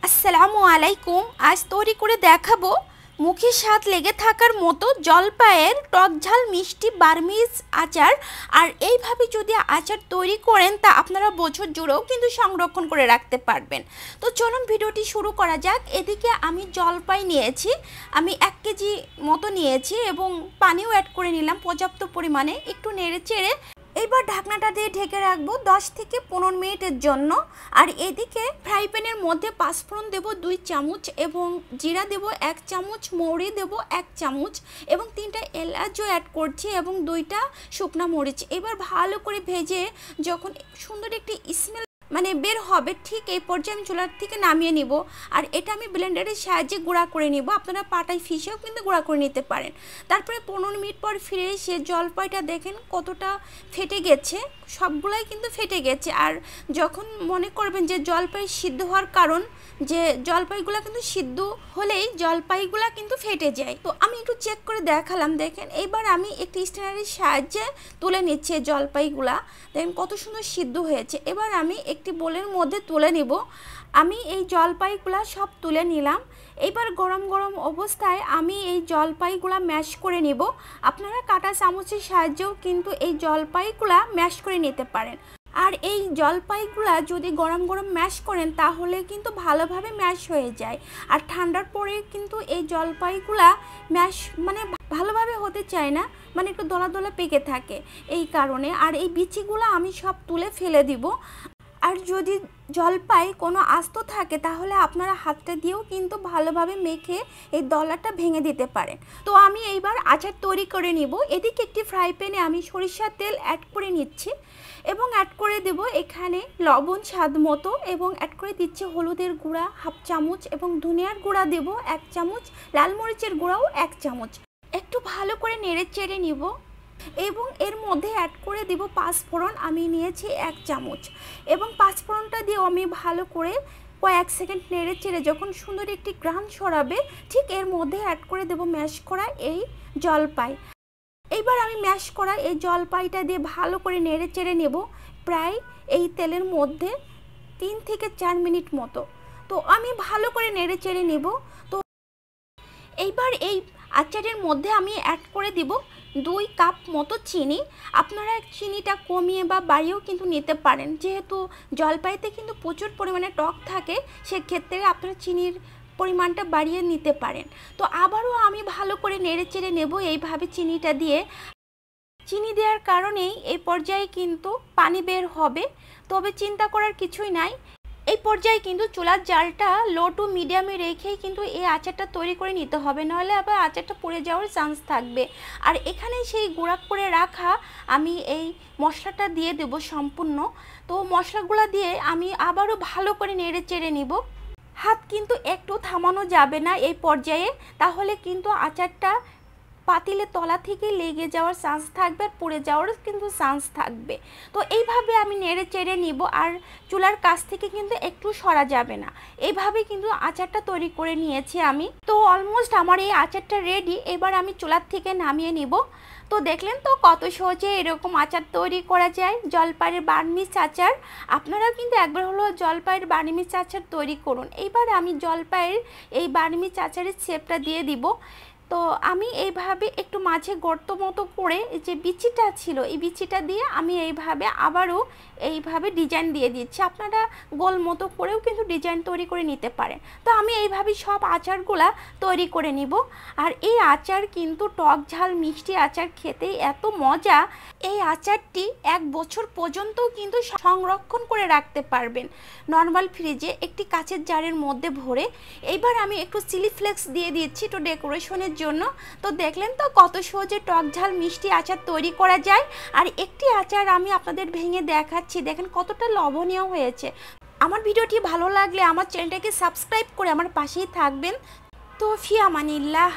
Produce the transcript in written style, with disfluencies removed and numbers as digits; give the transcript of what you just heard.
আসসালামু আলাইকুম। আজ তৈরি করে দেখাবো মুখে স্বাদ লেগে থাকার মতো জলপাইয়ের টক ঝাল মিষ্টি বার্মিজ আচার। আর এইভাবে যদি আচার তৈরি করেন তা আপনারা বছর জুড়েও কিন্তু সংরক্ষণ করে রাখতে পারবেন। তো চলুন ভিডিওটি শুরু করা যাক। এদিকে আমি জলপাই নিয়েছি, আমি 1 কেজি মতো নিয়েছি এবং পানিও অ্যাড করে নিলাম পর্যাপ্ত পরিমাণে। একটু নেড়ে চেড়ে এবার ঢাকনাটা দিয়ে ঢেকে রাখবো 10 থেকে 15 মিনিটের জন্য। আর এদিকে ফ্রাই প্যানের মধ্যে পাঁচফোড়ন দেবো 2 চামচ এবং জিরা দেবো 1 চামচ, মৌরি দেবো 1 চামচ এবং 3টা এলাচও অ্যাড করছি এবং 2টা শুকনা মরিচ। এবার ভালো করে ভেজে যখন সুন্দর একটি স্মেল বের হবে, ঠিক এই পর্যায়ে আমি চুলার থেকে নামিয়ে নিব। আর এটা আমি ব্লেন্ডারের সাহায্যে গুঁড়া করে নিব, আপনারা পাটায় ফিশেও কিন্তু গুঁড়া করে নিতে পারেন। তারপরে 15 মিনিট পর ফিরে এসে জলপাইটা দেখেন কতটা ফেটে গেছে, সবগুলাই কিন্তু ফেটে গেছে। আর যখন মনে করবেন যে জলপাই সিদ্ধ হওয়ার কারণ যে জলপাইগুলা কিন্তু সিদ্ধ হলেই জলপাইগুলা কিন্তু ফেটে যায়, তো আমি একটু চেক করে দেখালাম। দেখেন এইবার আমি একটি স্ট্যান্ডারের সাহায্যে তুলে নিচ্ছি জলপাইগুলা, দেখেন কত সুন্দর সিদ্ধ হয়েছে। এবার আমি একটি বোলের মধ্যে তুলে নিব। আমি এই জলপাইগুলা সব তুলে নিলাম। এইবার গরম গরম অবস্থায় আমি এই জলপাইগুলা ম্যাশ করে নিব। আপনারা কাঁটা চামচের সাহায্যেও কিন্তু এই জলপাইগুলা ম্যাশ করে নিতে পারেন। আর এই জলপাইগুলা যদি গরম গরম ম্যাশ করেন তাহলে কিন্তু ভালোভাবে ম্যাশ হয়ে যায়। আর ঠান্ডার পরে কিন্তু এই জলপাইগুলা ম্যাশ ভালোভাবে হতে চায় না, একটু দলা দলা পেকে থাকে এই কারণে। আর এই বিচিগুলো আমি সব তুলে ফেলে দিব। আর যদি জলপাই কোনো আস্ত থাকে তাহলে আপনারা হাতটা দিয়েও কিন্তু ভালোভাবে মেখে এই দলাটা ভেঙে দিতে পারেন। তো আমি এইবার আচার তৈরি করে নিব। এদিকে একটি ফ্রাই প্যানে আমি সরিষার তেল অ্যাড করে নিচ্ছি এবং অ্যাড করে দেব এখানে লবণ স্বাদ মতো এবং অ্যাড করে দিচ্ছি হলুদের গুঁড়া 1/2 চামচ এবং ধনিয়ার গুঁড়া দেব 1 চামচ, লাল মরিচের গুঁড়াও 1 চামচ। একটু ভালো করে নেড়ে চেড়ে নিব এবং এর মধ্যে অ্যাড করে দিব পাঁচফোড়ন, আমি নিয়েছি 1 চামচ এবং পাঁচফোড়নটা দিয়ে আমি ভালো করে কয়েক সেকেন্ড নেড়ে চেড়ে যখন সুন্দর একটি ঘ্রাণ ছড়াবে ঠিক এর মধ্যে অ্যাড করে দেব ম্যাশ করা এই জলপাই। এইবার আমি ম্যাশ করা এই জলপাইটা দিয়ে ভালো করে নেড়ে চেড়ে নেব প্রায় এই তেলের মধ্যে 3 থেকে 4 মিনিট মতো। তো আমি ভালো করে নেড়ে চেড়ে নেব। তো এইবার এই আচারের মধ্যে আমি অ্যাড করে দিব 2 কাপ মতো চিনি। আপনারা চিনিটা কমিয়ে বা বাড়িয়েও কিন্তু নিতে পারেন, যেহেতু জলপাইতে কিন্তু প্রচুর পরিমাণে টক থাকে, সেক্ষেত্রে আপনারা চিনির পরিমাণটা বাড়িয়ে নিতে পারেন। তো আবারও আমি ভালো করে নেড়ে চেড়ে নেব এইভাবে চিনিটা দিয়ে। চিনি দেওয়ার কারণেই এই পর্যায়ে কিন্তু পানি বের হবে, তবে চিন্তা করার কিছুই নাই। এই পর্যায়ে কিন্তু চুলার জালটা লো টু মিডিয়ামে রেখেই কিন্তু এই আচারটা তৈরি করে নিতে হবে, নাহলে আবার আচারটা পুড়ে যাওয়ার চান্স থাকবে। আর এখানে সেই গুঁড়া করে রাখা আমি এই মশলাটা দিয়ে দেব সম্পূর্ণ। তো মশলাগুলো দিয়ে আমি আবারও ভালো করে নেড়ে চেড়ে নিব। হাত কিন্তু একটু থামানো যাবে না এই পর্যায়ে, তাহলে কিন্তু আচারটা পাতিলের তলা থেকে লেগে যাওয়ার চান্স থাকবে, আর পুড়ে যাওয়ার কিন্তু চান্স থাকবে। তো এইভাবে আমি নেড়ে চেড়ে নিব আর চুলার কাছ থেকে কিন্তু একটু সরা যাবে না। এইভাবে কিন্তু আচারটা তৈরি করে নিয়েছি আমি। তো অলমোস্ট আমার এই আচারটা রেডি। এবার আমি চুলার থেকে নামিয়ে নিব। তো দেখলেন তো কত সহজে এরকম আচার তৈরি করা যায়, জলপাইয়ের বার্মিজ আচার। আপনারা কিন্তু একবার হলো জলপাইয়ের বার্মিজ আচার তৈরি করুন। এইবার আমি জলপাইয়ের এই বার্মিজ আচারের শেপটা দিয়ে দিব। তো আমি এইভাবে একটু মাঝে গর্ত মতো করে যে বিচিটা ছিল এই বিচিটা দিয়ে আমি এইভাবে আবারও এইভাবে ডিজাইন দিয়ে দিচ্ছি। আপনারা গোল মতো করেও কিন্তু ডিজাইন তৈরি করে নিতে পারেন। তো আমি এইভাবে সব আচারগুলা তৈরি করে নিব। আর এই আচার কিন্তু টক ঝাল মিষ্টি আচার খেতেই এত মজা। এই আচারটি 1 বছর পর্যন্তও কিন্তু সংরক্ষণ করে রাখতে পারবেন নর্মাল ফ্রিজে একটি কাচের জারের মধ্যে ভরে। এইবার আমি একটু চিলি ফ্লেক্স দিয়ে দিচ্ছি একটু ডেকোরেশনের জন্য। তো দেখলেন তো কত সহজে টক ঝাল মিষ্টি আচার তৈরি করা যায়। আর একটি আচার আমি আপনাদের ভেঙে দেখাচ্ছি, দেখেন কতটা লোভনীয় হয়েছে। আমার ভিডিওটি ভালো লাগলে আমার চ্যানেলটাকে সাবস্ক্রাইব করে আমার পাশেই থাকবেন। তো ফি আমানিল্লাহ।